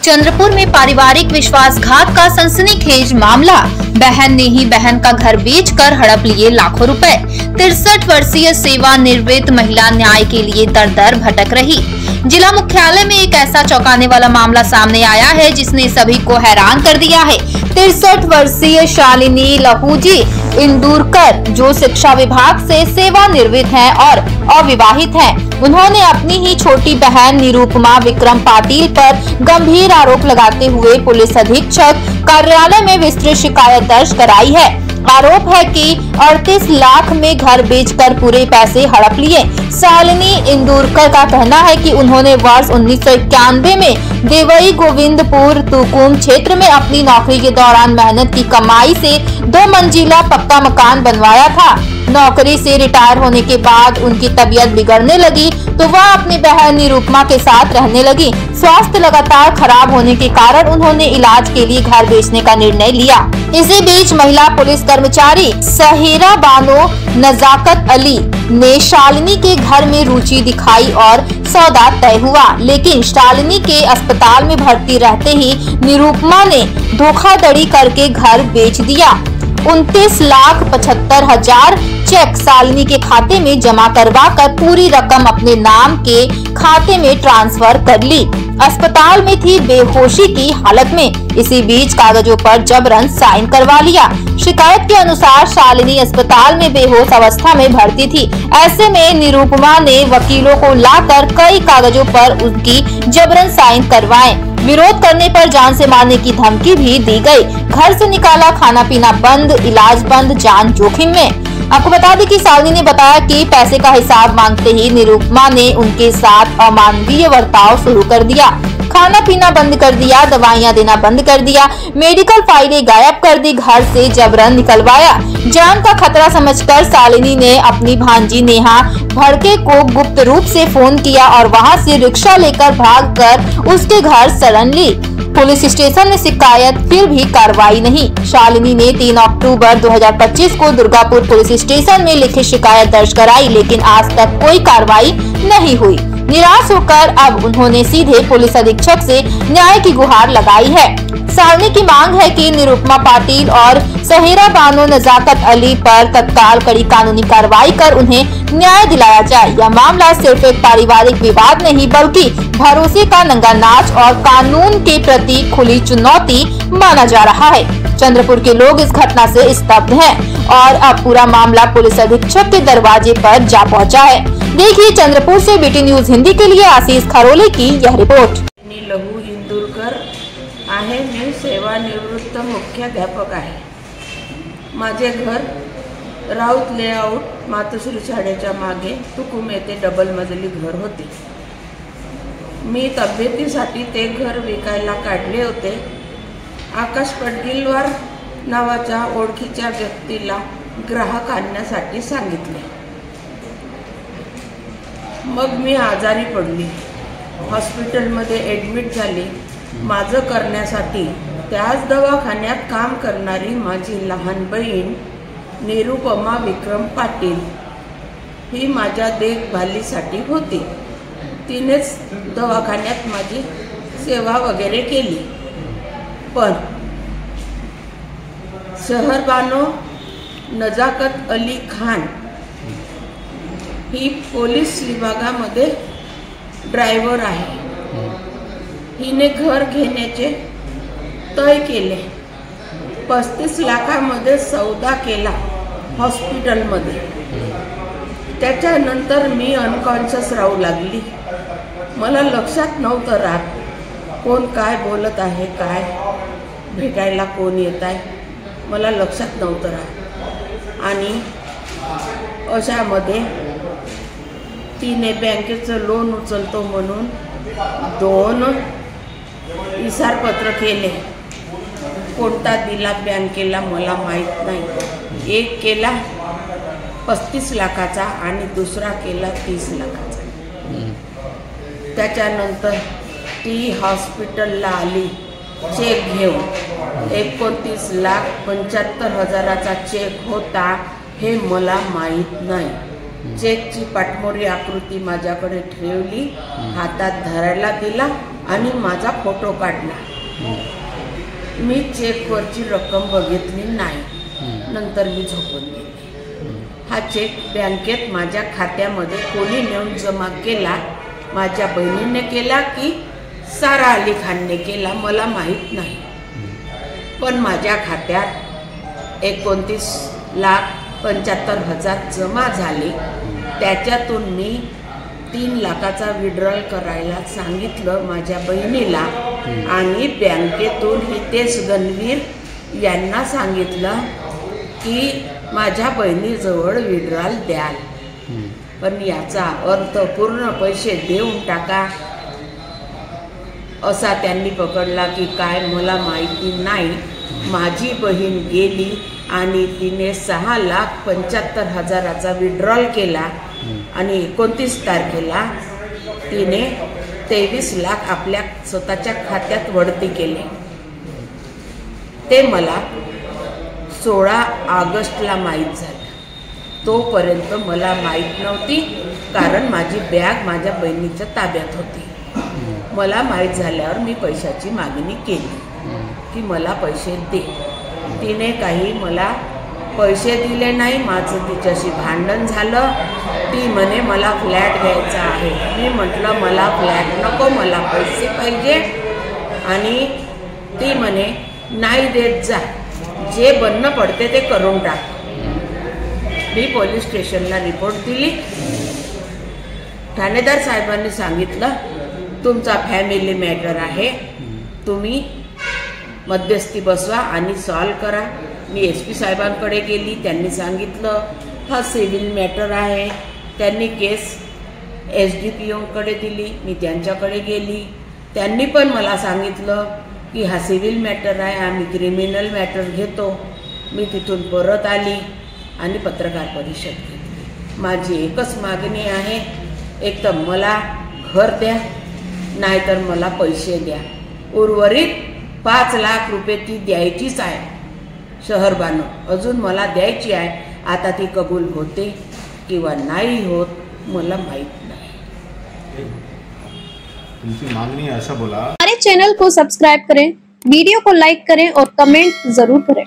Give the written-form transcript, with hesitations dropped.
चंद्रपुर में पारिवारिक विश्वासघात का सनसनीखेज मामला। बहन ने ही बहन का घर बेचकर हड़प लिए लाखों रुपए। 63 वर्षीय सेवानिवृत्त महिला न्याय के लिए दर-दर भटक रही। जिला मुख्यालय में एक ऐसा चौंकाने वाला मामला सामने आया है जिसने सभी को हैरान कर दिया है। 63 वर्षीय शालिनी लहूजी इंदुरकर, जो शिक्षा विभाग से सेवानिवृत्त हैं और अविवाहित हैं, उन्होंने अपनी ही छोटी बहन निरुपमा विक्रम पाटिल पर गंभीर आरोप लगाते हुए पुलिस अधीक्षक कार्यालय में विस्तृत शिकायत दर्ज कराई है। आरोप है कि 38 लाख में घर बेचकर पूरे पैसे हड़प लिए। शालिनी इंदुरकर का कहना है कि उन्होंने वर्ष 1991 में देवई गोविंदपुर तुकुम क्षेत्र में अपनी नौकरी के दौरान मेहनत की कमाई से 2 मंजिला पक्का मकान बनवाया था। नौकरी से रिटायर होने के बाद उनकी तबीयत बिगड़ने लगी तो वह अपनी बहन निरुपमा के साथ रहने लगी। स्वास्थ्य लगातार खराब होने के कारण उन्होंने इलाज के लिए घर बेचने का निर्णय लिया। इसी बीच महिला पुलिस कर्मचारी सहेरा बानो नजाकत अली ने शालिनी के घर में रुचि दिखाई और सौदा तय हुआ, लेकिन शालिनी के अस्पताल में भर्ती रहते ही निरुपमा ने धोखाधड़ी करके घर बेच दिया। 29,75,000 चेक शालिनी के खाते में जमा करवाकर पूरी रकम अपने नाम के खाते में ट्रांसफर कर ली। अस्पताल में थी बेहोशी की हालत में। इसी बीच कागजों पर जबरन साइन करवा लिया। शिकायत के अनुसार शालिनी अस्पताल में बेहोश अवस्था में भर्ती थी। ऐसे में निरुपमा ने वकीलों को लाकर कई कागजों पर उनकी जबरन साइन करवाए। विरोध करने पर जान से मारने की धमकी भी दी गई। घर से निकाला, खाना पीना बंद, इलाज बंद, जान जोखिम में। आपको बता दें कि शालिनी ने बताया कि पैसे का हिसाब मांगते ही निरुपमा ने उनके साथ अमानवीय बर्ताव शुरू कर दिया। खाना पीना बंद कर दिया, दवाइयां देना बंद कर दिया, मेडिकल फाइलें गायब कर दी, घर से जबरन निकलवाया। जान का खतरा समझकर शालिनी ने अपनी भांजी नेहा भड़के को गुप्त रूप से फोन किया और वहां से रिक्शा लेकर भागकर उसके घर शरण ली। पुलिस स्टेशन में शिकायत, फिर भी कार्रवाई नहीं। शालिनी ने 3 अक्टूबर 2025 को दुर्गापुर पुलिस स्टेशन में लिखित शिकायत दर्ज कराई, लेकिन आज तक कोई कार्रवाई नहीं हुई। निराश होकर अब उन्होंने सीधे पुलिस अधीक्षक से न्याय की गुहार लगाई है। शालिनी की मांग है कि निरुपमा पाटिल और सहेरा बानो नजाकत अली पर तत्काल कड़ी कानूनी कार्रवाई कर उन्हें न्याय दिलाया जाए। यह मामला सिर्फ एक पारिवारिक विवाद नहीं बल्कि भरोसे का नंगा नाच और कानून के प्रति खुली चुनौती माना जा रहा है। चंद्रपुर के लोग इस घटना से स्तब्ध हैं और अब पूरा मामला पुलिस अधीक्षक के दरवाजे पर जा पहुंचा है। देखिए चंद्रपुर से बीटी न्यूज हिंदी के लिए आशीष खरोले की यह रिपोर्ट। लहू इंदुरकर आहे, मी सेवानिवृत्त मुख्याध्यापक आहे। माझे घर राऊत लेआउट मातोश्री शाळेच्या मागे तुकुम येथे डबल मजली घर होते। मी तब्येतीसाठी ते घर विकायला काढले होते। आकाश पडगिलवार नावाच्या ओळखीच्या व्यक्तीला ग्राहक आणण्यासाठी सांगितले। मग मी आजारी पडली, हॉस्पिटलमध्ये ॲडमिट झाली। माझं करण्यासाठी त्याच दवाखान्यात काम करणारी माझी लहान बहीण निरुपमा विक्रम पाटिल ही माझ्या देखभालीसाठी होती। तिनेच दवाखान्यात माझी सेवा वगैरे केली। पण शहरबानो नजाकत अली खान ही पोलीस विभागामध्ये ड्रायव्हर आहे। हिने घर घेण्याचे तय केले। 35 लाखामध्ये सौदा केला हॉस्पिटलमध्ये। त्याच्यानंतर मी अनकॉन्शियस राहू लागली। मला लक्षात नव्हतं राहत कोण काय बोलत आहे, काय भेटायला कोण येत आहे, मला लक्षात नव्हतं राहत। आणि अशामध्ये तिने बँकेचं लोन उचलतो म्हणून 2 इसारपत्र केले। कोणता दिला बँकेला मला माहीत नाही। एक केला 35 लाखाचा आणि दुसरा केला 30 लाखाचा। त्याच्यानंतर ती हॉस्पिटलला आली चेक घेऊन। 29,75,000चा चेक होता हे मला माहीत नाही। चेकची पाठमोरी आकृती माझ्याकडे ठेवली, हातात धरायला दिला आणि माझा फोटो काढला। मी चेकवरची रक्कम बघितली नाही, नंतर मी झोपून गेले। हा चेक बँकेत माझ्या खात्यामध्ये कोणी नेऊन जमा केला, माझ्या बहिणीने केला की सारा अली खानने केला मला माहीत नाही, पण माझ्या खात्यात 29,75,000 जमा झाले। त्याच्यातून मी 3 लाखाचा विड्रॉल करायला सांगितलं माझ्या बहिणीला आणि बँकेतून हितेश गणवीर यांना सांगितलं की माझ्या बहिणीजवळ विड्रॉल द्याल, पण याचा अर्थ पूर्ण पैसे देऊन टाका असा त्यांनी पकडला की काय मला माहिती नाही। माझी बहीण गेली आणि तिने 6,75,000चा विड्रॉल केला आणि 29 तारखेला तिने 23 लाख आपल्या स्वतःच्या खात्यात वळती केले। ते मला 16 ऑगस्टला माहीत झालं। तोपर्यंत मला माहीत नव्हती, कारण माझी बॅग माझ्या बहिणीच्या ताब्यात होती। मला माहीत झाल्यावर मी पैशाची मागणी केली की मला पैसे दे। तिने काही मला पैसे दिले नाही। माझं तिच्याशी भांडण झालं। ती म्हणे मला फ्लॅट घ्यायचा आहे। मी म्हटलं मला फ्लॅट नको, मला पैसे पाहिजे। आणि ती म्हणे नाही देत जा, जे बनणं पडते ते करून टाक। मी पोलीस स्टेशनला रिपोर्ट दिली। ठाणेदार साहेबांनी सांगितलं तुमचा फॅमिली मॅटर आहे, तुम्ही मध्यस्थी बसवा आणि सॉल्व करा। मी SP साहेबांकडे गेली, त्यांनी सांगितलं हा सिव्हिल मॅटर आहे। त्यांनी केस SDPOकडे दिली, मी त्यांच्याकडे गेली। त्यांनी पण मला सांगितलं की हा सिव्हिल मॅटर आहे, आम्ही क्रिमिनल मॅटर घेतो। मी तिथून परत आली आणि पत्रकार परिषद घेतली। माझी एकच मागणी आहे, एक तर मला घर द्या, नाहीतर मला पैसे द्या। उर्वरित 5 लाख रुपये ती द्यायचीच आहे शहर बानो, अजून मला द्यायची आहे। आता ती कबूल होते किंवा नाही होत मला माहीत नाही। तुमची मांगनी है ऐसा बोला। हमारे चैनल को सब्सक्राइब करें, वीडियो को लाइक करें और कमेंट जरूर करें।